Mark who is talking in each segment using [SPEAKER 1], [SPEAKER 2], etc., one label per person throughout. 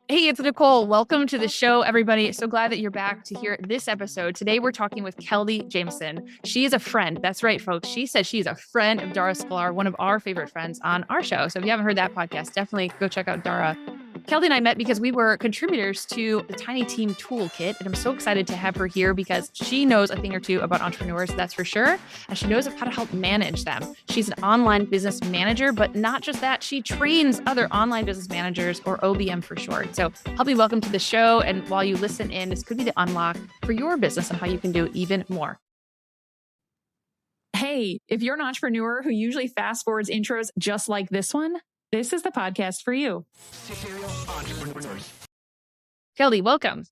[SPEAKER 1] Hey, it's Nicole. Welcome to the show, everybody. So glad that you're back to hear this episode. Today, we're talking with Keldie Jamieson. She is a friend. That's right, folks. She said she's a friend of Dara Sklar, one of our favorite friends on our show. So if you haven't heard that podcast, definitely go check out Dara. Keldie and I met because we were contributors to the Tiny Team Toolkit, and I'm so excited to have her here because she knows a thing or two about entrepreneurs, that's for sure, and she knows how to help manage them. She's an online business manager, but not just that, she trains other online business managers, or OBM for short. So help me welcome to the show, and while you listen in, this could be the unlock for your business and how you can do even more.
[SPEAKER 2] Hey, if you're an entrepreneur who usually fast forwards intros just like this one, this is the podcast for you.
[SPEAKER 1] Keldie, welcome.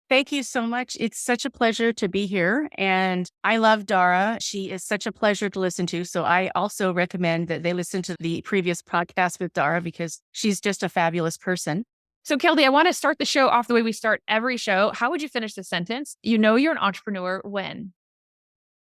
[SPEAKER 3] Thank you so much. It's such a pleasure to be here. And I love Dara. She is such a pleasure to listen to. So I also recommend that they listen to the previous podcast with Dara because she's just a fabulous person.
[SPEAKER 1] So Keldie, I want to start the show off the way we start every show. How would you finish the sentence? You know you're an entrepreneur when?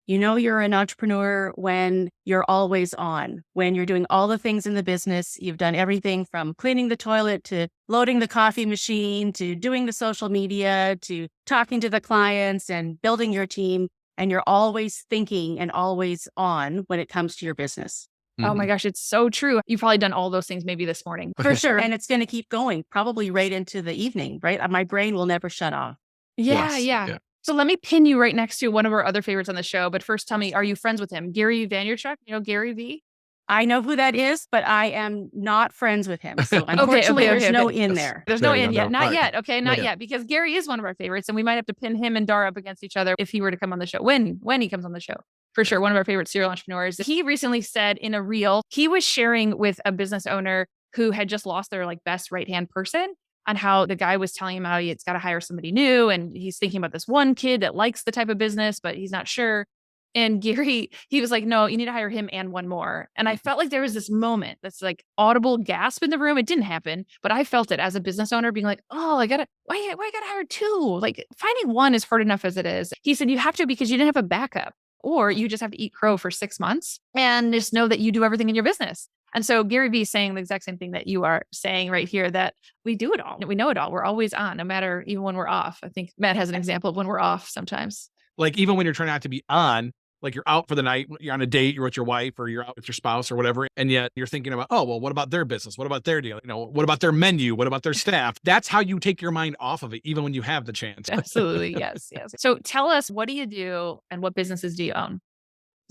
[SPEAKER 3] You know you're an entrepreneur when you're always on, when you're doing all the things in the business. You've done everything from cleaning the toilet to loading the coffee machine to doing the social media to talking to the clients and building your team. And you're always thinking and always on when it comes to your business.
[SPEAKER 1] Oh my gosh, it's so true. You've probably done all those things maybe this morning.
[SPEAKER 3] For sure. And it's going to keep going probably right into the evening, right? My brain will never shut off.
[SPEAKER 1] Yeah. So let me pin you right next to one of our other favorites on the show. But first, tell me, are you friends with him? Gary Vaynerchuk? You know Gary V?
[SPEAKER 3] I know who that is, but I am not friends with him. So unfortunately, there's no in there.
[SPEAKER 1] There's no in yet. Not yet. Okay, not yet. Because Gary is one of our favorites, and we might have to pin him and Dara up against each other if he were to come on the show. When he comes on the show. For sure, one of our favorite serial entrepreneurs. He recently said in a reel, he was sharing with a business owner who had just lost their best right-hand person, on how the guy was telling him how he's got to hire somebody new. And he's thinking about this one kid that likes the type of business, but he's not sure. And Gary, he was like, no, you need to hire him and one more. And I felt like there was this moment that's like audible gasp in the room. It didn't happen, but I felt it as a business owner being like, oh, why I gotta hire two? Like finding one is hard enough as it is. He said, you have to because you didn't have a backup, or you just have to eat crow for 6 months and just know that you do everything in your business. And so Gary Vee is saying the exact same thing that you are saying right here, that we do it all. We know it all. We're always on, no matter even when we're off. I think Matt has an example of when we're off sometimes.
[SPEAKER 4] Like even when you're trying not to be on, like you're out for the night, you're on a date, you're with your wife or you're out with your spouse or whatever. And yet you're thinking about, oh, well, what about their business? What about their deal? What about their menu? What about their staff? That's how you take your mind off of it, even when you have the chance.
[SPEAKER 1] Absolutely. Yes. So tell us, what do you do and what businesses do you own?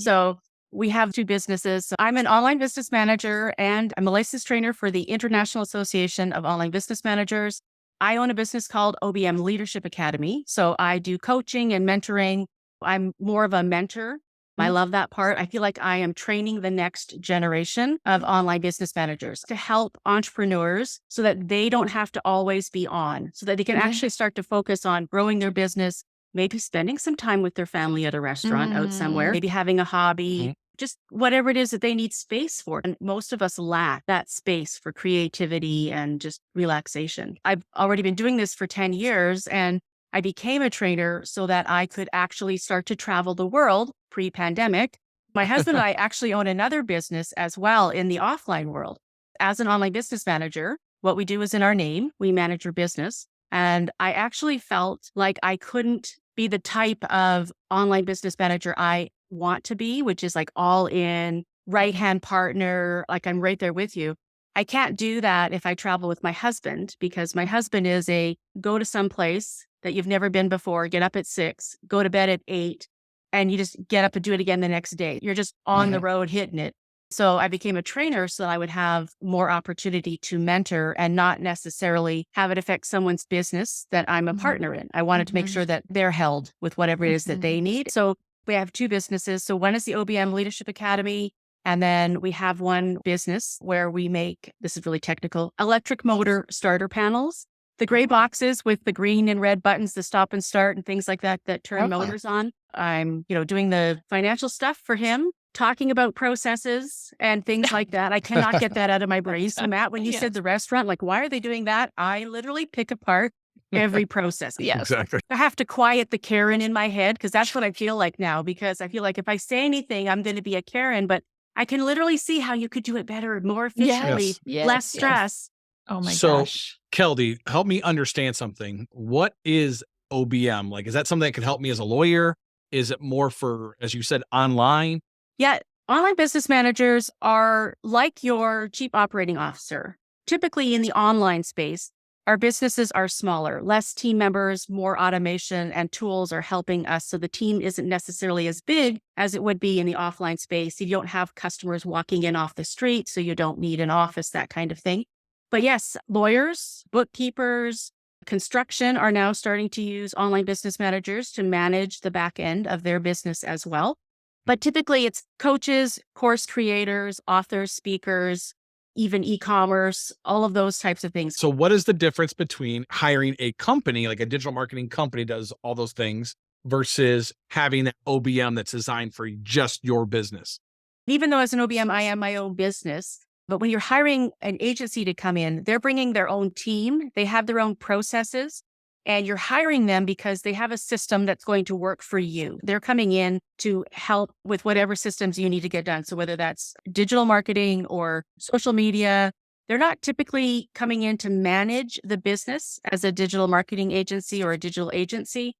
[SPEAKER 3] So we have two businesses. So I'm an online business manager and I'm a licensed trainer for the International Association of Online Business Managers. I own a business called OBM Leadership Academy. So I do coaching and mentoring. I'm more of a mentor. I love that part. I feel like I am training the next generation of online business managers to help entrepreneurs so that they don't have to always be on, so that they can actually start to focus on growing their business, maybe spending some time with their family at a restaurant out somewhere, maybe having a hobby, just whatever it is that they need space for. And most of us lack that space for creativity and just relaxation. I've already been doing this for 10 years and I became a trainer so that I could actually start to travel the world pre-pandemic. My husband and I actually own another business as well in the offline world. As an online business manager, what we do is in our name, we manage your business. And I actually felt like I couldn't be the type of online business manager I want to be, which is like all in, right-hand partner, like I'm right there with you. I can't do that if I travel with my husband, because my husband is a go to some place that you've never been before, get up at 6, go to bed at 8, and you just get up and do it again the next day. You're just on the road hitting it. So I became a trainer so I would have more opportunity to mentor and not necessarily have it affect someone's business that I'm a partner in. I wanted to make sure that they're held with whatever it is that they need. So we have two businesses. So one is the OBM Leadership Academy. And then we have one business where we make, this is really technical, electric motor starter panels, the gray boxes with the green and red buttons, the stop and start and things like that, that turn motors on. I'm, doing the financial stuff for him, talking about processes and things like that. I cannot get that out of my brain. So Matt, when you said the restaurant, like, why are they doing that? I literally pick apart every process.
[SPEAKER 1] Yes.
[SPEAKER 4] Exactly.
[SPEAKER 3] I have to quiet the Karen in my head because that's what I feel like now, because I feel like if I say anything, I'm going to be a Karen, but I can literally see how you could do it better, more efficiently, less stress.
[SPEAKER 1] Oh my
[SPEAKER 4] So,
[SPEAKER 1] gosh.
[SPEAKER 4] Keldie, help me understand something. What is OBM? Like, is that something that could help me as a lawyer? Is it more for, as you said, online?
[SPEAKER 3] Yeah, online business managers are like your chief operating officer. Typically in the online space, our businesses are smaller, less team members, more automation and tools are helping us. So the team isn't necessarily as big as it would be in the offline space. You don't have customers walking in off the street, so you don't need an office, that kind of thing. But yes, lawyers, bookkeepers, construction are now starting to use online business managers to manage the back end of their business as well. But typically it's coaches, course creators, authors, speakers, even e-commerce, all of those types of things.
[SPEAKER 4] So, what is the difference between hiring a company, like a digital marketing company does all those things, versus having that OBM that's designed for just your business?
[SPEAKER 3] Even though as an OBM, I am my own business, but when you're hiring an agency to come in, they're bringing their own team. They have their own processes. And you're hiring them because they have a system that's going to work for you. They're coming in to help with whatever systems you need to get done. So whether that's digital marketing or social media, they're not typically coming in to manage the business as a digital marketing agency or a digital agency.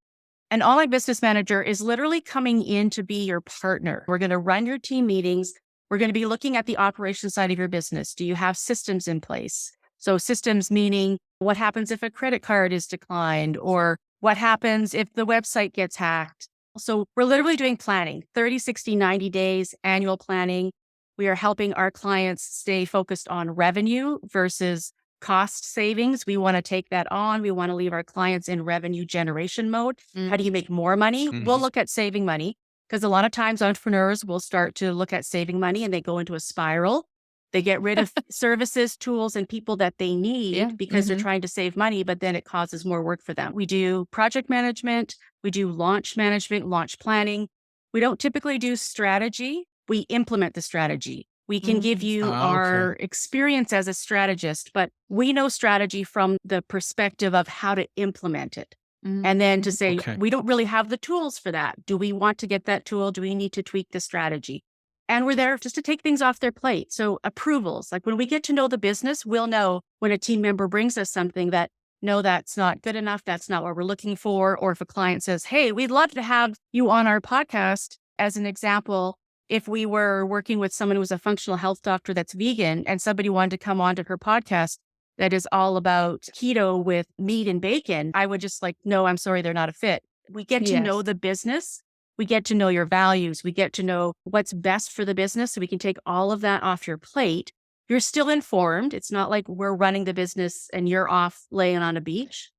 [SPEAKER 3] An online business manager is literally coming in to be your partner. We're going to run your team meetings. We're going to be looking at the operations side of your business. Do you have systems in place? So systems meaning what happens if a credit card is declined or what happens if the website gets hacked. So we're literally doing planning, 30, 60, 90 days, annual planning. We are helping our clients stay focused on revenue versus cost savings. We want to take that on. We want to leave our clients in revenue generation mode. How do you make more money? We'll look at saving money because a lot of times entrepreneurs will start to look at saving money and they go into a spiral. They get rid of services, tools, and people that they need because they're trying to save money, but then it causes more work for them. We do project management. We do launch management, launch planning. We don't typically do strategy. We implement the strategy. We can give you our experience as a strategist, but we know strategy from the perspective of how to implement it. And then to say, we don't really have the tools for that. Do we want to get that tool? Do we need to tweak the strategy? And we're there just to take things off their plate. So approvals, like when we get to know the business, we'll know when a team member brings us something that, no, that's not good enough. That's not what we're looking for. Or if a client says, hey, we'd love to have you on our podcast. As an example, if we were working with someone who was a functional health doctor that's vegan and somebody wanted to come onto her podcast that is all about keto with meat and bacon, I would just like, no, I'm sorry, they're not a fit. We get to know the business. We get to know your values. We get to know what's best for the business so we can take all of that off your plate. You're still informed. It's not like we're running the business and you're off laying on a beach.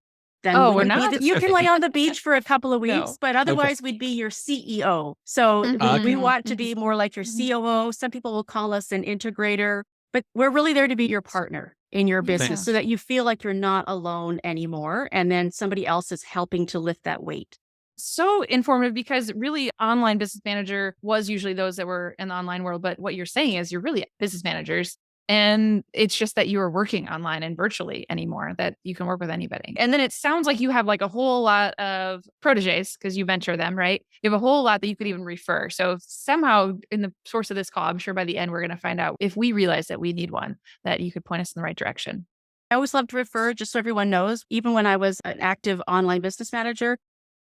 [SPEAKER 3] Then
[SPEAKER 1] we're not.
[SPEAKER 3] You can lay on the beach for a couple of weeks, but otherwise we'd be your CEO. So we want to be more like your COO. Some people will call us an integrator, but we're really there to be your partner in your business so that you feel like you're not alone anymore. And then somebody else is helping to lift that weight.
[SPEAKER 1] So informative because really online business manager was usually those that were in the online world. But what you're saying is you're really business managers. And it's just that you are working online and virtually anymore, that you can work with anybody. And then it sounds like you have like a whole lot of proteges because you mentor them, right? You have a whole lot that you could even refer. So somehow in the source of this call, I'm sure by the end, we're going to find out if we realize that we need one, that you could point us in the right direction.
[SPEAKER 3] I always love to refer, just so everyone knows, even when I was an active online business manager,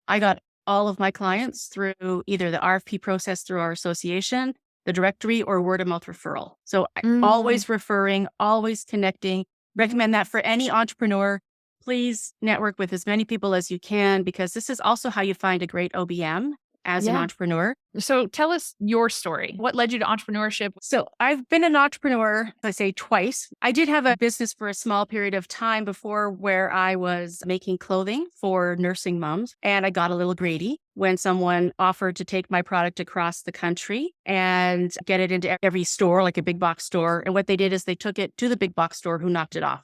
[SPEAKER 3] I got all of my clients through either the RFP process through our association, the directory, or word of mouth referral. So always referring, always connecting. Recommend that for any entrepreneur. Please network with as many people as you can, because this is also how you find a great OBM as an entrepreneur.
[SPEAKER 1] So tell us your story. What led you to entrepreneurship?
[SPEAKER 3] So I've been an entrepreneur, I say twice. I did have a business for a small period of time before where I was making clothing for nursing moms. And I got a little greedy when someone offered to take my product across the country and get it into every store, like a big box store. And what they did is they took it to the big box store who knocked it off.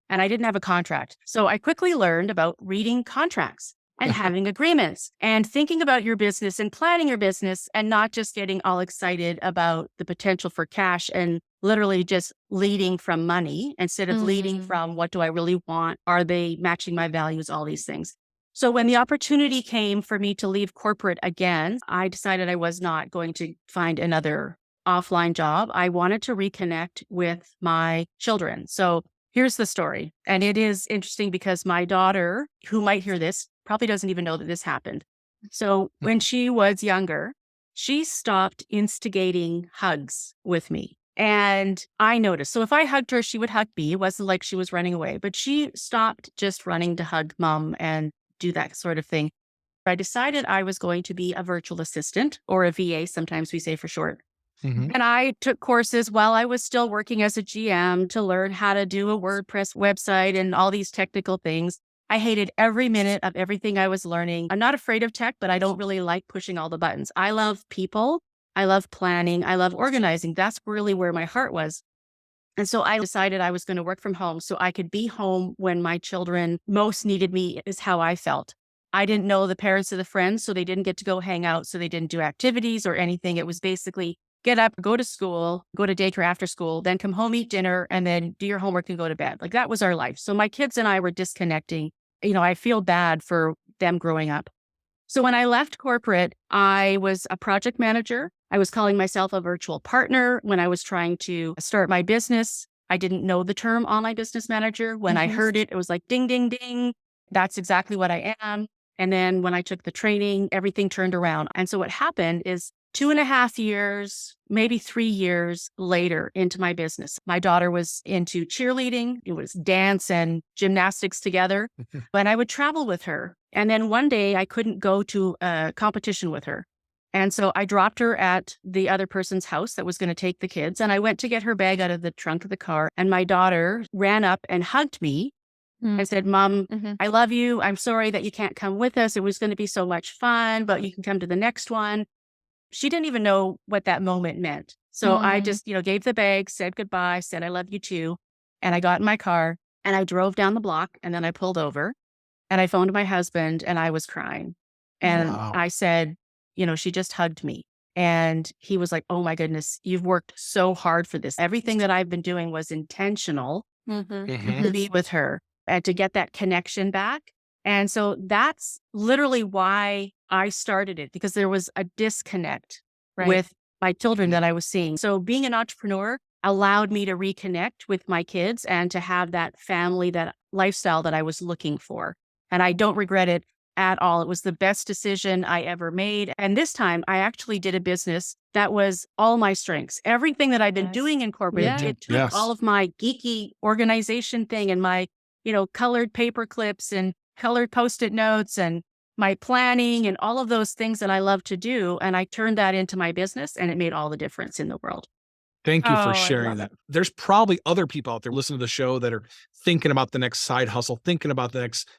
[SPEAKER 3] And I didn't have a contract. So I quickly learned about reading contracts and having agreements and thinking about your business and planning your business and not just getting all excited about the potential for cash and literally just leading from money instead of leading from what do I really want? Are they matching my values? All these things. So when the opportunity came for me to leave corporate again, I decided I was not going to find another offline job. I wanted to reconnect with my children. So Here's the story. And it is interesting because my daughter, who might hear this, probably doesn't even know that this happened. So when she was younger, she stopped instigating hugs with me. And I noticed. So if I hugged her, she would hug me. It wasn't like she was running away, but she stopped just running to hug mom and do that sort of thing. I decided I was going to be a virtual assistant, or a VA, sometimes we say for short.
[SPEAKER 4] Mhm.
[SPEAKER 3] And I took courses while I was still working as a GM to learn how to do a WordPress website and all these technical things. I hated every minute of everything I was learning. I'm not afraid of tech, but I don't really like pushing all the buttons. I love people. I love planning. I love organizing. That's really where my heart was. And so I decided I was going to work from home so I could be home when my children most needed me, is how I felt. I didn't know the parents of the friends, so they didn't get to go hang out. So they didn't do activities or anything. It was basically get up, go to school, go to daycare after school, then come home, eat dinner, and then do your homework and go to bed. Like that was our life. So my kids and I were disconnecting. I feel bad for them growing up. So when I left corporate, I was a project manager. I was calling myself a virtual partner when I was trying to start my business. I didn't know the term online business manager. When I heard it, it was like, ding, ding, ding. That's exactly what I am. And then when I took the training, everything turned around. And so what happened is 2.5 years, maybe 3 years later into my business, my daughter was into cheerleading. It was dance and gymnastics together. And I would travel with her. And then one day I couldn't go to a competition with her. And so I dropped her at the other person's house that was going to take the kids. And I went to get her bag out of the trunk of the car. And my daughter ran up and hugged me. I said, Mom, I love you. I'm sorry that you can't come with us. It was going to be so much fun, but you can come to the next one. She didn't even know what that moment meant. So I just, gave the bag, said goodbye, said, I love you too. And I got in my car and I drove down the block, and then I pulled over and I phoned my husband and I was crying. And I said, she just hugged me. And he was like, oh my goodness, you've worked so hard for this. Everything that I've been doing was intentional to be with her and to get that connection back. And so that's literally why I started it, because there was a disconnect with my children that I was seeing. So being an entrepreneur allowed me to reconnect with my kids and to have that family, that lifestyle that I was looking for. And I don't regret it at all. It was the best decision I ever made. And this time I actually did a business that was all my strengths. Everything that I've been doing in corporate, it took all of my geeky organization thing and my, colored paper clips and colored Post-it notes and my planning and all of those things that I love to do. And I turned that into my business, and it made all the difference in the world.
[SPEAKER 4] Thank you for sharing that. There's probably other people out there listening to the show that are thinking about the next side hustle, thinking about the next,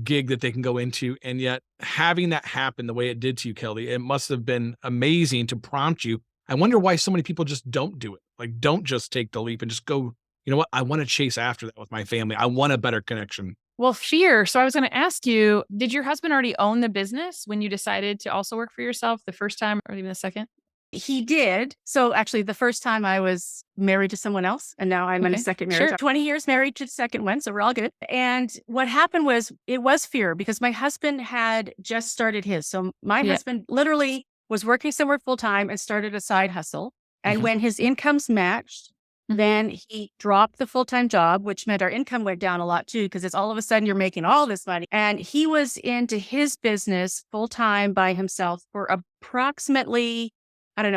[SPEAKER 4] gig that they can go into. And yet having that happen the way it did to you, Keldie, it must have been amazing to prompt you. I wonder why so many people just don't do it. Like, don't just take the leap and just go, you know what? I want to chase after that with my family. I want a better connection.
[SPEAKER 1] Well, fear. So I was going to ask you, did your husband already own the business when you decided to also work for yourself the first time or even the second?
[SPEAKER 3] He did. So actually the first time I was married to someone else, and now I'm in a second marriage.
[SPEAKER 1] Sure.
[SPEAKER 3] 20 years married to the second one. So we're all good. And what happened was, it was fear because my husband had just started his. So my husband literally was working somewhere full time and started a side hustle. And when his incomes matched, then he dropped the full-time job, which meant our income went down a lot too, because it's all of a sudden you're making all this money. And he was into his business full-time by himself for approximately,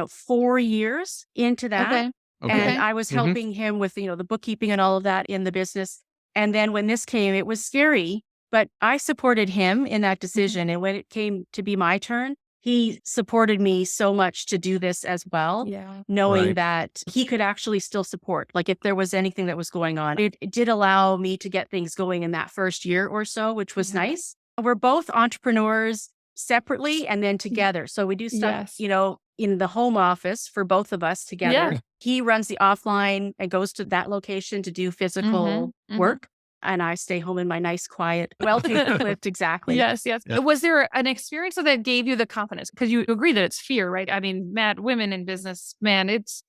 [SPEAKER 3] 4 years into that. And I was helping him with, the bookkeeping and all of that in the business. And then when this came, it was scary, but I supported him in that decision. And when it came to be my turn, he supported me so much to do this as well, knowing that he could actually still support. Like if there was anything that was going on, it did allow me to get things going in that first year or so, which was nice. We're both entrepreneurs separately and then together. So we do stuff, in the home office for both of us together. He runs the offline and goes to that location to do physical work. And I stay home in my nice, quiet, well-equipped, exactly.
[SPEAKER 1] Yes. Was there an experience that gave you the confidence? Because you agree that it's fear, right? I mean, Matt, women in business, man, it's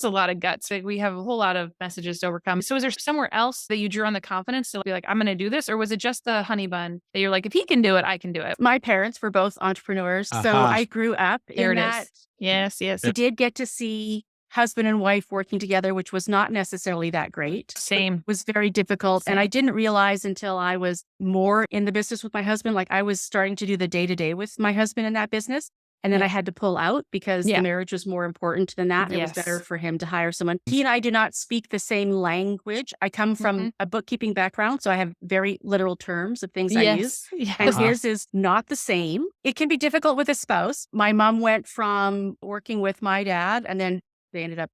[SPEAKER 1] a lot of guts. Like, we have a whole lot of messages to overcome. So is there somewhere else that you drew on the confidence to be like, I'm going to do this? Or was it just the honey bun that you're like, if he can do it, I can do it?
[SPEAKER 3] My parents were both entrepreneurs. So I grew up in that.
[SPEAKER 1] Yes.
[SPEAKER 3] I did get to see husband and wife working together, which was not necessarily that great.
[SPEAKER 1] Same.
[SPEAKER 3] It was very difficult. And I didn't realize until I was more in the business with my husband, like I was starting to do the day-to-day with my husband in that business. And then I had to pull out because the marriage was more important than that. It was better for him to hire someone. He and I do not speak the same language. I come from a bookkeeping background, so I have very literal terms of things I use. And his is not the same. It can be difficult with a spouse. My mom went from working with my dad, and then they ended up,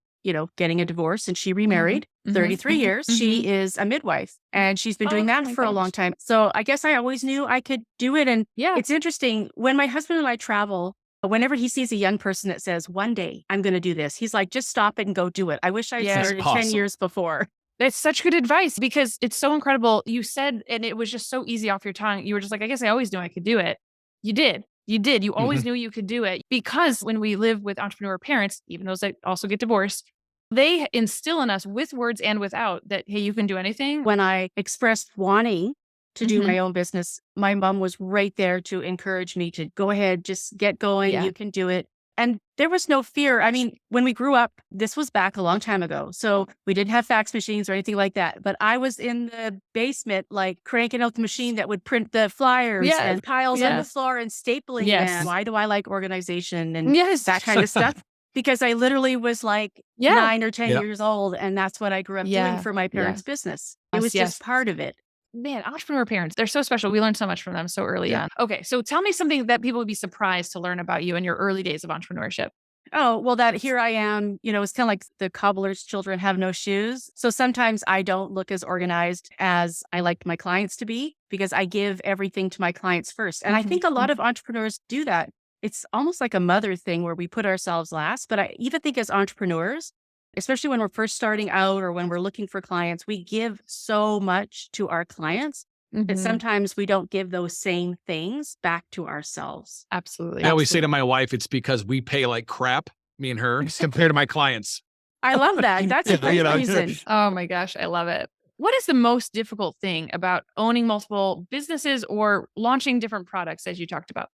[SPEAKER 3] getting a divorce, and she remarried. 33 years. She is a midwife, and she's been doing that for a long time. So I guess I always knew I could do it. And it's interesting when my husband and I travel. Whenever he sees a young person that says, one day I'm going to do this, he's like, just stop it and go do it. I wish I started 10 years before.
[SPEAKER 1] That's such good advice because it's so incredible. You said, and it was just so easy off your tongue. You were just like, I guess I always knew I could do it. You did. You did. You always knew you could do it because when we live with entrepreneur parents, even those that also get divorced, they instill in us with words and without that, hey, you can do anything.
[SPEAKER 3] When I expressed wanting to do my own business, my mom was right there to encourage me to go ahead, just get going. You can do it. And there was no fear. I mean, when we grew up, this was back a long time ago. So we didn't have fax machines or anything like that. But I was in the basement, like cranking out the machine that would print the flyers and piles on the floor and stapling them. Why do I like organization and that kind of stuff? Because I literally was like 9 or 10 years old. And that's what I grew up doing for my parents' business. It was just part of it.
[SPEAKER 1] Man, entrepreneur parents, they're so special. We learned so much from them so early on. Okay, so tell me something that people would be surprised to learn about you in your early days of entrepreneurship.
[SPEAKER 3] Oh, well, that here I am, it's kind of like the cobbler's children have no shoes. So sometimes I don't look as organized as I like my clients to be because I give everything to my clients first. And I think a lot of entrepreneurs do that. It's almost like a mother thing where we put ourselves last. But I even think as entrepreneurs, especially when we're first starting out or when we're looking for clients, we give so much to our clients that sometimes we don't give those same things back to ourselves.
[SPEAKER 1] Absolutely.
[SPEAKER 4] I always say to my wife, it's because we pay like crap, me and her, compared to my clients.
[SPEAKER 3] I love that. That's a great reason.
[SPEAKER 1] Oh my gosh, I love it. What is the most difficult thing about owning multiple businesses or launching different products as you talked about?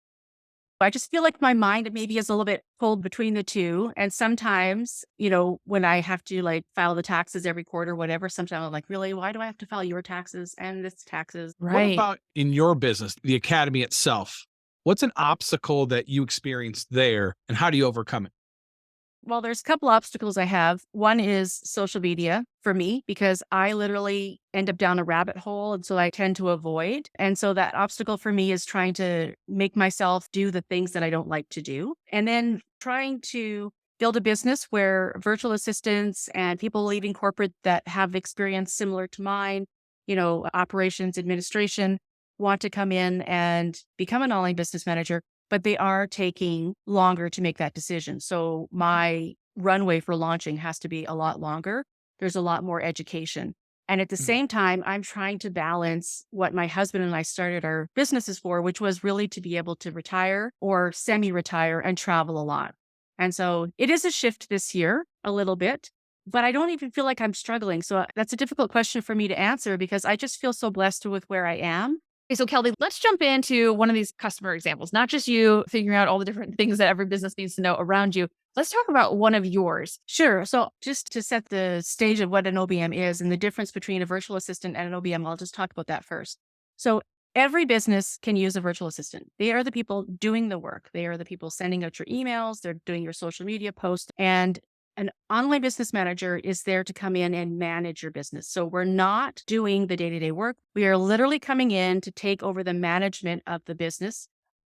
[SPEAKER 3] I just feel like my mind maybe is a little bit pulled between the two. And sometimes, when I have to file the taxes every quarter, whatever, sometimes I'm like, really, why do I have to file your taxes and this taxes?
[SPEAKER 4] What about in your business, the academy itself? What's an obstacle that you experienced there and how do you overcome it?
[SPEAKER 3] Well, there's a couple obstacles I have. One is social media for me, because I literally end up down a rabbit hole. And so I tend to avoid. And so that obstacle for me is trying to make myself do the things that I don't like to do. And then trying to build a business where virtual assistants and people leaving corporate that have experience similar to mine, operations, administration, want to come in and become an online business manager. But they are taking longer to make that decision. So my runway for launching has to be a lot longer. There's a lot more education. And at the same time, I'm trying to balance what my husband and I started our businesses for, which was really to be able to retire or semi-retire and travel a lot. And so it is a shift this year a little bit, but I don't even feel like I'm struggling. So that's a difficult question for me to answer because I just feel so blessed with where I am.
[SPEAKER 1] Okay, so Keldie, let's jump into one of these customer examples, not just you figuring out all the different things that every business needs to know around you. Let's talk about one of yours.
[SPEAKER 3] Sure. So just to set the stage of what an OBM is and the difference between a virtual assistant and an OBM, I'll just talk about that first. So every business can use a virtual assistant. They are the people doing the work. They are the people sending out your emails. They're doing your social media posts. And an online business manager is there to come in and manage your business. So we're not doing the day-to-day work. We are literally coming in to take over the management of the business.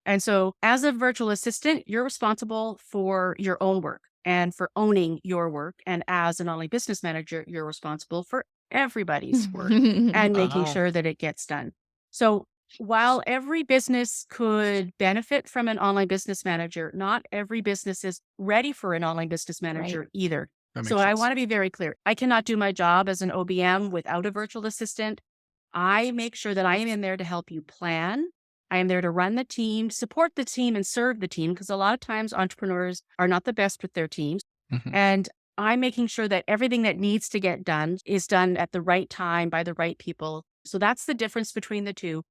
[SPEAKER 3] And so as a virtual assistant, you're responsible for your own work and for owning your work. And as an online business manager, you're responsible for everybody's work and making sure that it gets done. So while every business could benefit from an online business manager, not every business is ready for an online business manager either. So I want to be very clear. I cannot do my job as an OBM without a virtual assistant. I make sure that I am in there to help you plan. I am there to run the team, support the team, and serve the team, because a lot of times entrepreneurs are not the best with their teams. And I'm making sure that everything that needs to get done is done at the right time by the right people. So that's the difference between the two.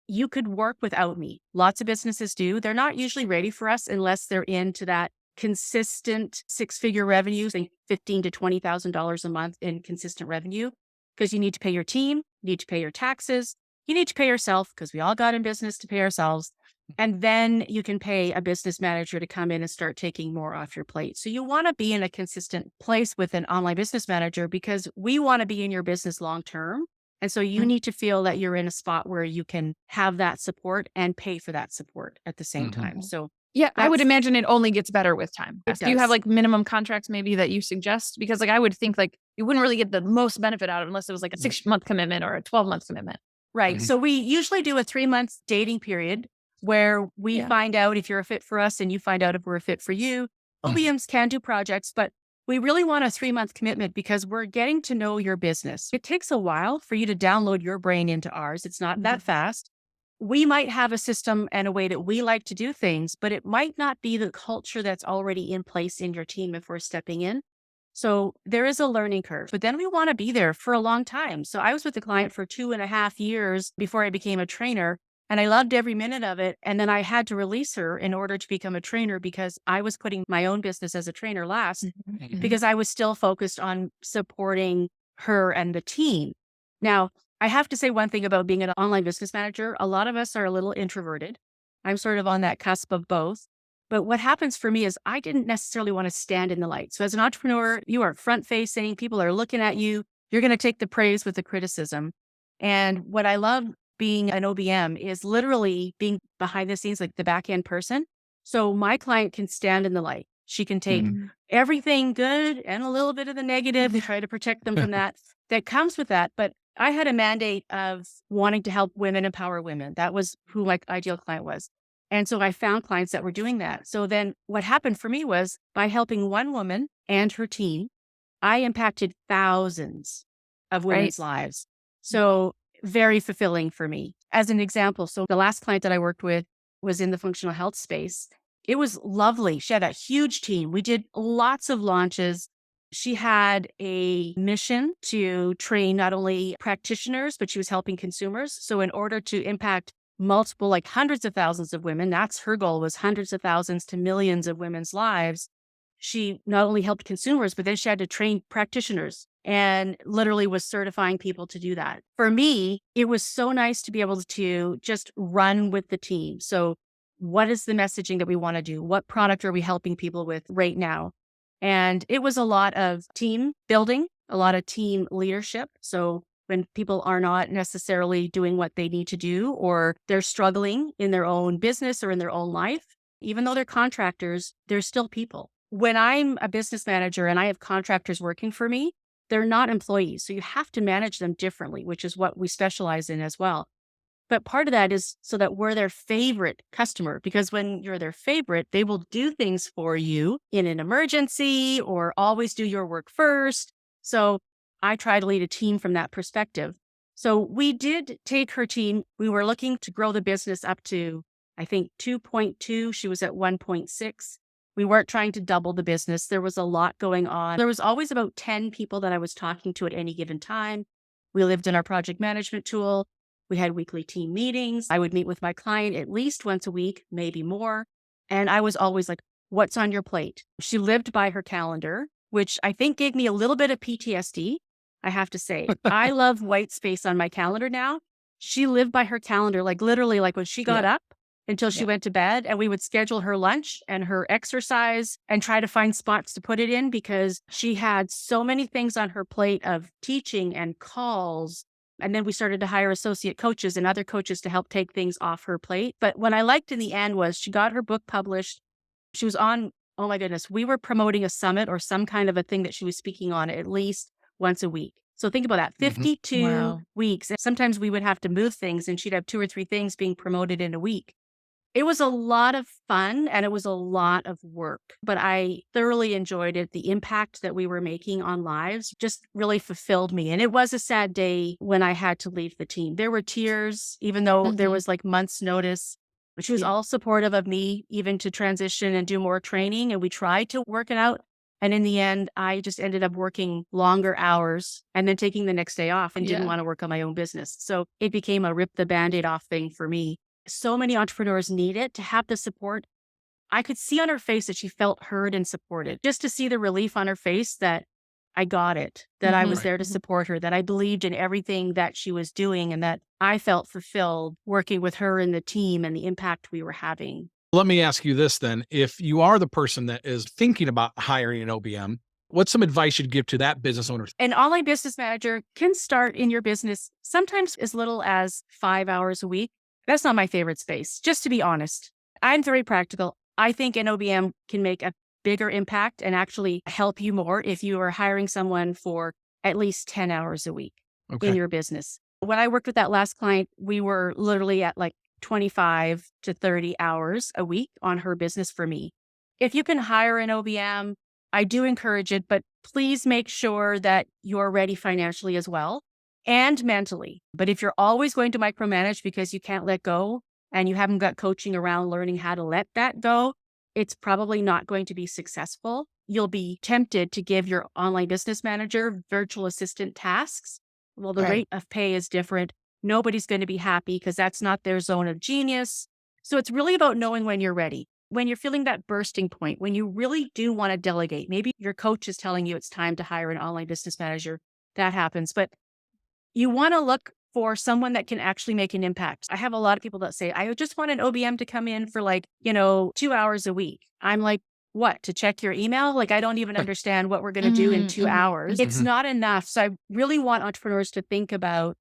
[SPEAKER 3] You could work without me. Lots of businesses do. They're not usually ready for us unless they're into that consistent six-figure revenue, say $15,000 to $20,000 a month in consistent revenue, because you need to pay your team, you need to pay your taxes, you need to pay yourself, because we all got in business to pay ourselves. And then you can pay a business manager to come in and start taking more off your plate. So you want to be in a consistent place with an online business manager, because we want to be in your business long term. And so you need to feel that you're in a spot where you can have that support and pay for that support at the same time. So
[SPEAKER 1] yeah, I would imagine it only gets better with time. Do you have like minimum contracts maybe that you suggest? Because like I would think like you wouldn't really get the most benefit out of it unless it was like a 6-month commitment or a 12-month commitment.
[SPEAKER 3] Right. So we usually do a 3-month dating period where we find out if you're a fit for us and you find out if we're a fit for you. OBMs can do projects, but we really want a 3-month commitment because we're getting to know your business. It takes a while for you to download your brain into ours. It's not that fast. We might have a system and a way that we like to do things, but it might not be the culture that's already in place in your team if we're stepping in. So there is a learning curve, but then we want to be there for a long time. So I was with the client for 2.5 years before I became a trainer, and I loved every minute of it. And then I had to release her in order to become a trainer because I was putting my own business as a trainer last because I was still focused on supporting her and the team. Now, I have to say one thing about being an online business manager. A lot of us are a little introverted. I'm sort of on that cusp of both. But what happens for me is I didn't necessarily want to stand in the light. So as an entrepreneur, you are front facing, people are looking at you. You're going to take the praise with the criticism. And what I love being an OBM is literally being behind the scenes, like the back end person. So my client can stand in the light. She can take everything good and a little bit of the negative and try to protect them from that comes with that. But I had a mandate of wanting to help women empower women. That was who my ideal client was. And so I found clients that were doing that. So then what happened for me was by helping one woman and her team, I impacted thousands of women's lives. So very fulfilling for me. As an example, so the last client that I worked with was in the functional health space. It was lovely. She had a huge team. We did lots of launches. She had a mission to train not only practitioners, but she was helping consumers. So in order to impact multiple, like hundreds of thousands of women, that's her goal, was hundreds of thousands to millions of women's lives. She not only helped consumers, but then she had to train practitioners and literally was certifying people to do that. For me, it was so nice to be able to just run with the team. So what is the messaging that we want to do? What product are we helping people with right now? And it was a lot of team building, a lot of team leadership. So when people are not necessarily doing what they need to do, or they're struggling in their own business or in their own life, even though they're contractors, they're still people. When I'm a business manager and I have contractors working for me, they're not employees. So you have to manage them differently, which is what we specialize in as well. But part of that is so that we're their favorite customer, because when you're their favorite, they will do things for you in an emergency or always do your work first. So I try to lead a team from that perspective. So we did take her team. We were looking to grow the business up to, I think, 2.2. She was at 1.6. We weren't trying to double the business. There was a lot going on. There was always about 10 people that I was talking to at any given time. We lived in our project management tool. We had weekly team meetings. I would meet with my client at least once a week, maybe more. And I was always like, what's on your plate? She lived by her calendar, which I think gave me a little bit of PTSD. I have to say, I love white space on my calendar now. She lived by her calendar, like literally like when she got up until she went to bed, and we would schedule her lunch and her exercise and try to find spots to put it in because she had so many things on her plate of teaching and calls. And then we started to hire associate coaches and other coaches to help take things off her plate. But what I liked in the end was she got her book published. She was on, oh my goodness, we were promoting a summit or some kind of a thing that she was speaking on at least once a week. So think about that, 52 weeks. And sometimes we would have to move things and she'd have 2 or 3 things being promoted in a week. It was a lot of fun and it was a lot of work, but I thoroughly enjoyed it. The impact that we were making on lives just really fulfilled me. And it was a sad day when I had to leave the team. There were tears, even though there was like months' notice. She was all supportive of me, even to transition and do more training. And we tried to work it out. And in the end, I just ended up working longer hours and then taking the next day off and didn't want to work on my own business. So it became a rip the Band-Aid off thing for me. So many entrepreneurs need it to have the support. I could see on her face that she felt heard and supported. Just to see the relief on her face that I got it, that I was
[SPEAKER 1] Mhm.
[SPEAKER 3] there to support her, that I believed in everything that she was doing, and that I felt fulfilled working with her and the team and the impact we were having.
[SPEAKER 4] Let me ask you this then. If you are the person that is thinking about hiring an OBM, what's some advice you'd give to that business owner?
[SPEAKER 3] An online business manager can start in your business sometimes as little as 5 hours a week. That's not my favorite space, just to be honest. I'm very practical. I think an OBM can make a bigger impact and actually help you more if you are hiring someone for at least 10 hours a week in
[SPEAKER 4] Okay.
[SPEAKER 3] your business. When I worked with that last client, we were literally at like 25 to 30 hours a week on her business for me. If you can hire an OBM, I do encourage it, but please make sure that you're ready financially as well and mentally. But if you're always going to micromanage because you can't let go and you haven't got coaching around learning how to let that go, it's probably not going to be successful. You'll be tempted to give your online business manager virtual assistant tasks. Well, the
[SPEAKER 1] Right.
[SPEAKER 3] rate of pay is different. Nobody's going to be happy because that's not their zone of genius. So it's really about knowing when you're ready. When you're feeling that bursting point, when you really do want to delegate, maybe your coach is telling you it's time to hire an online business manager. That happens. But you want to look for someone that can actually make an impact. I have a lot of people that say, I just want an OBM to come in for 2 hours a week. I'm like, what, to check your email? Like, I don't even understand what we're going to do in 2 hours. It's not enough. So I really want entrepreneurs to think about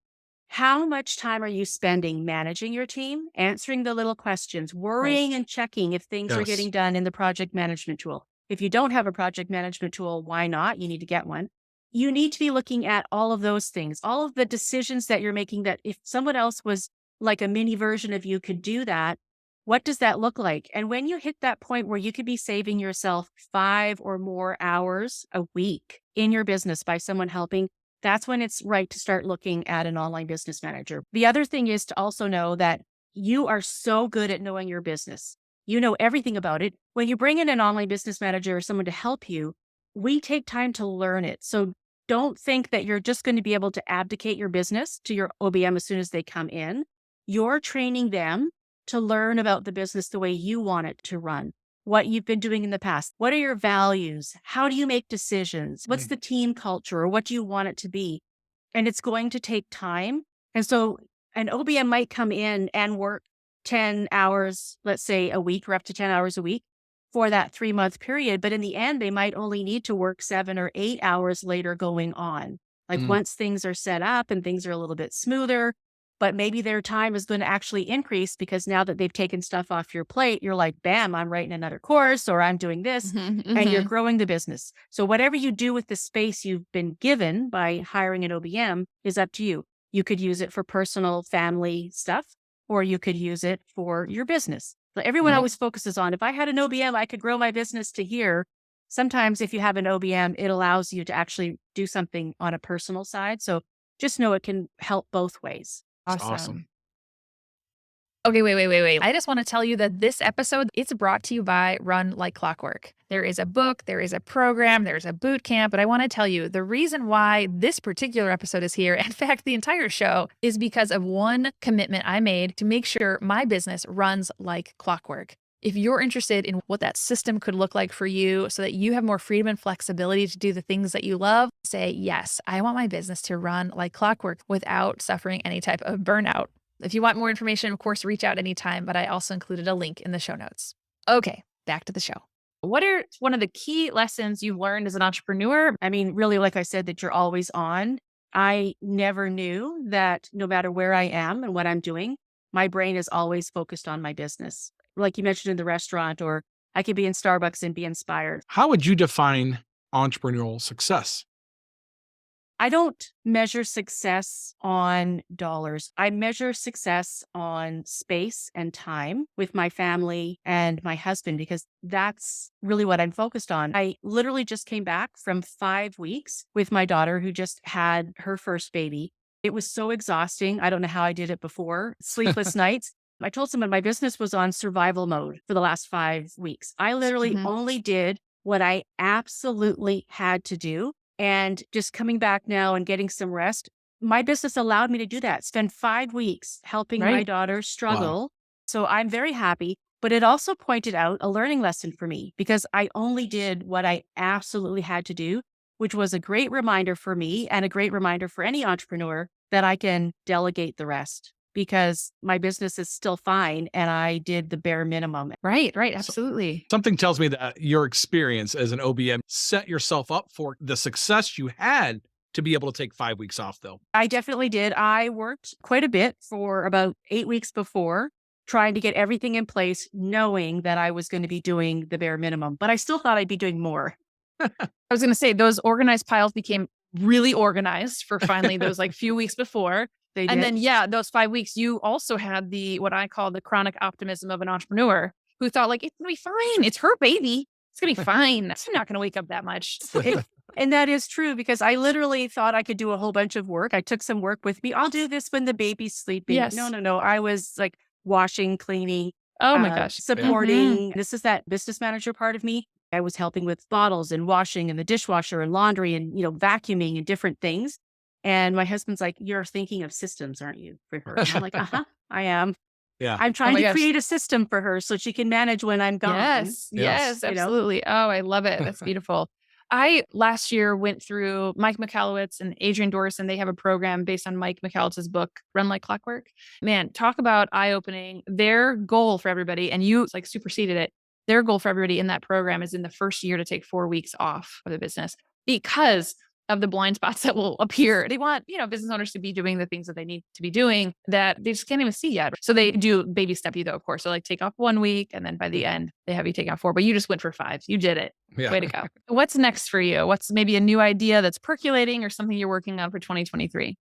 [SPEAKER 3] how much time are you spending managing your team, answering the little questions, worrying and checking if things are
[SPEAKER 4] Yes.
[SPEAKER 3] getting done in the project management tool. If you don't have a project management tool, why not? You need to get one. You need to be looking at all of those things, all of the decisions that you're making, that if someone else was like a mini version of you could do that, what does that look like? And when you hit that point where you could be saving yourself 5 or more hours a week in your business by someone helping, that's when it's right to start looking at an online business manager. The other thing is to also know that you are so good at knowing your business. You know everything about it. When you bring in an online business manager or someone to help you, we take time to learn it. So don't think that you're just going to be able to abdicate your business to your OBM as soon as they come in. You're training them to learn about the business the way you want it to run, what you've been doing in the past. What are your values? How do you make decisions? What's the team culture, or what do you want it to be? And it's going to take time. And so an OBM might come in and work 10 hours, let's say a week, or up to 10 hours a week for that 3-month period. But in the end, they might only need to work 7 or 8 hours later going on. Like once things are set up and things are a little bit smoother, but maybe their time is going to actually increase because now that they've taken stuff off your plate, you're like, bam, I'm writing another course, or I'm doing this, and you're growing the business. So whatever you do with the space you've been given by hiring an OBM is up to you. You could use it for personal family stuff, or you could use it for your business. So everyone always focuses on, if I had an OBM, I could grow my business to here. Sometimes if you have an OBM, it allows you to actually do something on a personal side. So just know it can help both ways.
[SPEAKER 4] Awesome.
[SPEAKER 1] Okay, wait. I just want to tell you that this episode, it's brought to you by Run Like Clockwork. There is a book, there is a program, there's a boot camp, but I want to tell you the reason why this particular episode is here, in fact, the entire show, is because of one commitment I made to make sure my business runs like clockwork. If you're interested in what that system could look like for you so that you have more freedom and flexibility to do the things that you love, say, yes, I want my business to run like clockwork without suffering any type of burnout. If you want more information, of course, reach out anytime, but I also included a link in the show notes. Okay, back to the show. What are one of the key lessons you've learned as an entrepreneur?
[SPEAKER 3] I mean, really, like I said, that you're always on. I never knew that no matter where I am and what I'm doing, my brain is always focused on my business. Like you mentioned in the restaurant, or I could be in Starbucks and be inspired.
[SPEAKER 4] How would you define entrepreneurial success?
[SPEAKER 3] I don't measure success on dollars. I measure success on space and time with my family and my husband, because that's really what I'm focused on. I literally just came back from 5 weeks with my daughter, who just had her first baby. It was so exhausting. I don't know how I did it before. Sleepless nights. I told someone my business was on survival mode for the last 5 weeks. I literally only did what I absolutely had to do. And just coming back now and getting some rest, my business allowed me to do that. Spend 5 weeks helping my daughter struggle. So I'm very happy. But it also pointed out a learning lesson for me because I only did what I absolutely had to do, which was a great reminder for me and a great reminder for any entrepreneur that I can delegate the rest because my business is still fine and I did the bare minimum.
[SPEAKER 1] Right. Absolutely.
[SPEAKER 4] Something tells me that your experience as an OBM set yourself up for the success you had to be able to take 5 weeks off, though.
[SPEAKER 3] I definitely did. I worked quite a bit for about 8 weeks before, trying to get everything in place, knowing that I was going to be doing the bare minimum, but I still thought I'd be doing more.
[SPEAKER 1] I was going to say those organized piles became really organized for finally those like few weeks before. And then, those 5 weeks, you also had what I call the chronic optimism of an entrepreneur who thought like, it's going to be fine. It's her baby. It's going to be fine. I'm not going to wake up that much.
[SPEAKER 3] And that is true because I literally thought I could do a whole bunch of work. I took some work with me. I'll do this when the baby's sleeping.
[SPEAKER 1] Yes.
[SPEAKER 3] No. I was like washing, cleaning.
[SPEAKER 1] Oh my gosh.
[SPEAKER 3] Supporting. This is that business manager part of me. I was helping with bottles and washing and the dishwasher and laundry and, vacuuming and different things. And my husband's like, you're thinking of systems, aren't you, for her? And I'm like, I am.
[SPEAKER 4] Yeah.
[SPEAKER 3] I'm trying to create a system for her so she can manage when I'm gone.
[SPEAKER 1] Yes, absolutely. Oh, I love it. That's beautiful. I last year went through Mike Michalowicz and Adrian Dorson. They have a program based on Mike Michalowicz's book, Run Like Clockwork. Man, talk about eye-opening. Their goal for everybody, and you like superseded it. Their goal for everybody in that program is in the first year to take 4 weeks off of the business because of the blind spots that will appear. They want, business owners to be doing the things that they need to be doing that they just can't even see yet. So they do baby step you though, of course. So like take off 1 week and then by the end, they have you take off 4, but you just went for 5. You did it.
[SPEAKER 4] Yeah.
[SPEAKER 1] Way to go. What's next for you? What's maybe a new idea that's percolating or something you're working on for 2023?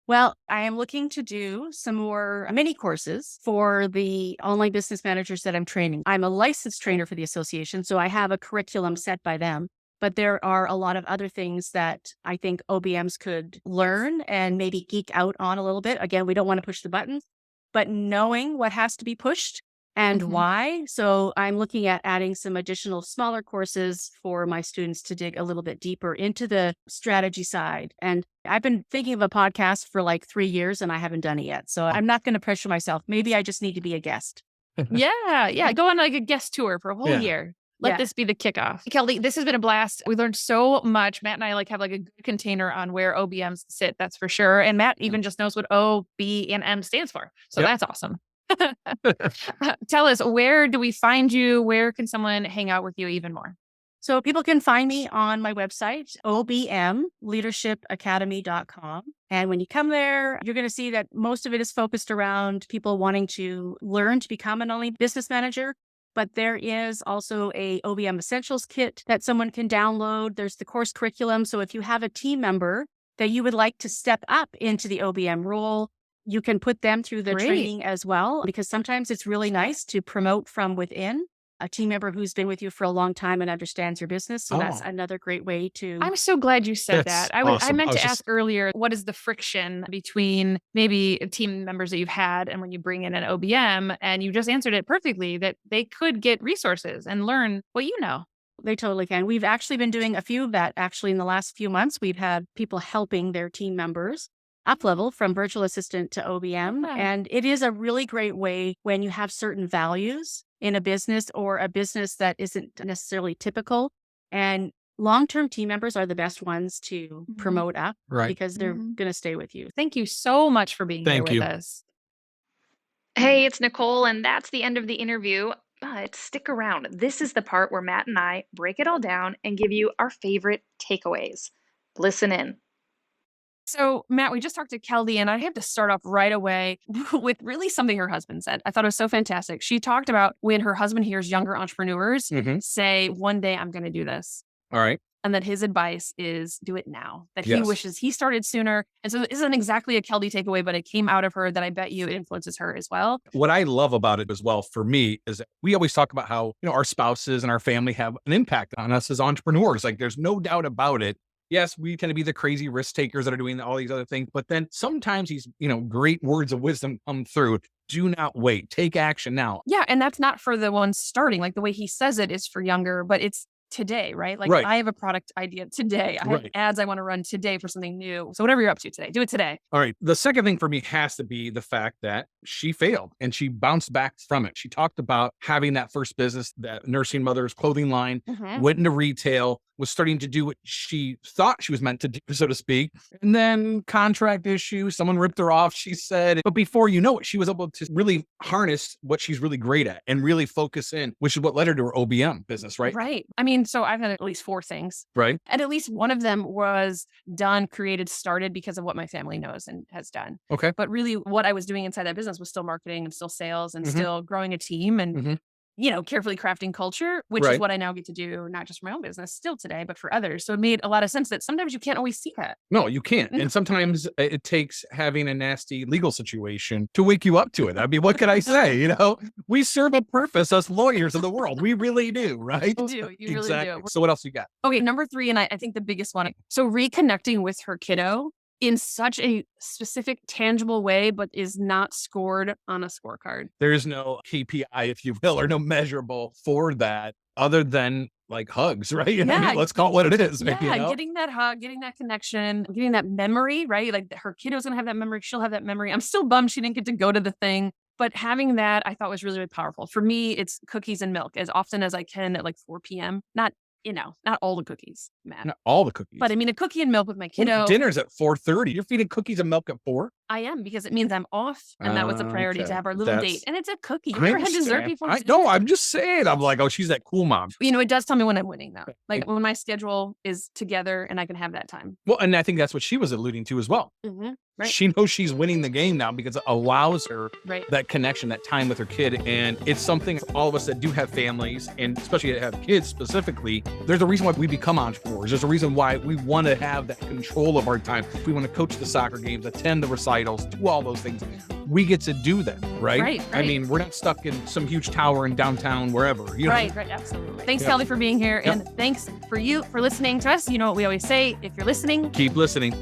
[SPEAKER 3] Well, I am looking to do some more mini courses for the online business managers that I'm training. I'm a licensed trainer for the association, so I have a curriculum set by them. But there are a lot of other things that I think OBMs could learn and maybe geek out on a little bit. Again, we don't want to push the buttons, but knowing what has to be pushed and why. So I'm looking at adding some additional smaller courses for my students to dig a little bit deeper into the strategy side. And I've been thinking of a podcast for like 3 years and I haven't done it yet. So I'm not going to pressure myself. Maybe I just need to be a guest.
[SPEAKER 1] Yeah. Go on like a guest tour for a whole year. Let this be the kickoff. Keldie, this has been a blast. We learned so much. Matt and I have like a good container on where OBMs sit. That's for sure. And Matt even just knows what O, B, and M stands for. So that's awesome. Tell us, where do we find you? Where can someone hang out with you even more?
[SPEAKER 3] So people can find me on my website, obmleadershipacademy.com. And when you come there, you're going to see that most of it is focused around people wanting to learn to become an online business manager. But there is also a OBM Essentials kit that someone can download. There's the course curriculum. So if you have a team member that you would like to step up into the OBM role, you can put them through the training as well, because sometimes it's really nice to promote from within a team member who's been with you for a long time and understands your business. So that's another great way to...
[SPEAKER 1] I'm so glad you said that. I meant to ask earlier, what is the friction between maybe team members that you've had and when you bring in an OBM? And you just answered it perfectly, that they could get resources and learn what you know.
[SPEAKER 3] They totally can. We've actually been doing a few of that actually in the last few months. We've had people helping their team members up level from virtual assistant to OBM. And it is a really great way when you have certain values in a business or a business that isn't necessarily typical. And long-term team members are the best ones to promote up because they're going to stay with you.
[SPEAKER 1] Thank you so much for being here with us. Hey, it's Nicole, and that's the end of the interview. But stick around. This is the part where Matt and I break it all down and give you our favorite takeaways. Listen in. So, Matt, we just talked to Keldie, and I have to start off right away with really something her husband said. I thought it was so fantastic. She talked about when her husband hears younger entrepreneurs say, one day I'm going to do this.
[SPEAKER 4] All right.
[SPEAKER 1] And that his advice is do it now, that he wishes he started sooner. And so this isn't exactly a Keldie takeaway, but it came out of her that I bet you it influences her as well.
[SPEAKER 4] What I love about it as well for me is that we always talk about how, our spouses and our family have an impact on us as entrepreneurs. Like there's no doubt about it. Yes, we tend to be the crazy risk takers that are doing all these other things, but then sometimes these, great words of wisdom come through. Do not wait. Take action now.
[SPEAKER 1] Yeah. And that's not for the ones starting. Like the way he says it is for younger, but it's today, right? Like
[SPEAKER 4] Right.
[SPEAKER 1] I have a product idea today. I have
[SPEAKER 4] Right.
[SPEAKER 1] ads I want to run today for something new. So whatever you're up to today, do it today.
[SPEAKER 4] All right. The second thing for me has to be the fact that she failed and she bounced back from it. She talked about having that first business, that nursing mother's clothing line, went into retail, was starting to do what she thought she was meant to do, so to speak. And then contract issue, someone ripped her off, she said. But before you know it, she was able to really harness what she's really great at and really focus in, which is what led her to her OBM business, right?
[SPEAKER 1] Right. I mean, so I've had at least 4 things.
[SPEAKER 4] Right.
[SPEAKER 1] And at least one of them was done, created, started because of what my family knows and has done.
[SPEAKER 4] Okay.
[SPEAKER 1] But really what I was doing inside that business was still marketing and still sales and still growing a team and, carefully crafting culture, which is what I now get to do, not just for my own business still today, but for others. So it made a lot of sense that sometimes you can't always see that.
[SPEAKER 4] No, you can't. And sometimes it takes having a nasty legal situation to wake you up to it. I mean, what can I say? We serve a purpose, us lawyers in the world. We really do, right?
[SPEAKER 1] You do. You really do.
[SPEAKER 4] So what else you got?
[SPEAKER 1] Okay, number 3, and I think the biggest one. So reconnecting with her kiddo in such a specific, tangible way, but is not scored on a scorecard.
[SPEAKER 4] There's no KPI, if you will, or no measurable for that other than like hugs, right?
[SPEAKER 1] Yeah.
[SPEAKER 4] Let's call it what it is.
[SPEAKER 1] Yeah, getting that hug, getting that connection, getting that memory, right? Like her kiddo's going to have that memory. She'll have that memory. I'm still bummed she didn't get to go to the thing. But having that, I thought was really, really powerful. For me, it's cookies and milk as often as I can at like 4 p.m. Not all the cookies, Matt.
[SPEAKER 4] Not all the cookies.
[SPEAKER 1] But I mean, a cookie and milk with my kiddo.
[SPEAKER 4] Dinner's at 4:30. You're feeding cookies and milk at 4?
[SPEAKER 1] I am, because it means I'm off. And that was a priority to have our little date. And it's a cookie. You
[SPEAKER 4] I
[SPEAKER 1] ever had dessert
[SPEAKER 4] understand.
[SPEAKER 1] before?
[SPEAKER 4] No, I'm just saying. I'm like, oh, she's that cool mom.
[SPEAKER 1] It does tell me when I'm winning, though. Like when my schedule is together and I can have that time.
[SPEAKER 4] Well, and I think that's what she was alluding to as well.
[SPEAKER 1] Right.
[SPEAKER 4] She knows she's winning the game now because it allows her
[SPEAKER 1] Right.
[SPEAKER 4] that connection, that time with her kid. And it's something for all of us that do have families, and especially that have kids specifically, there's a reason why we become entrepreneurs. There's a reason why we want to have that control of our time. We want to coach the soccer games, attend the recitals, do all those things. We get to do them, right?
[SPEAKER 1] Right.
[SPEAKER 4] I mean, we're not stuck in some huge tower in downtown, wherever.
[SPEAKER 1] Right, absolutely. Thanks, Keldie, for being here. And thanks for you for listening to us. You know what we always say, if you're listening,
[SPEAKER 4] Keep listening.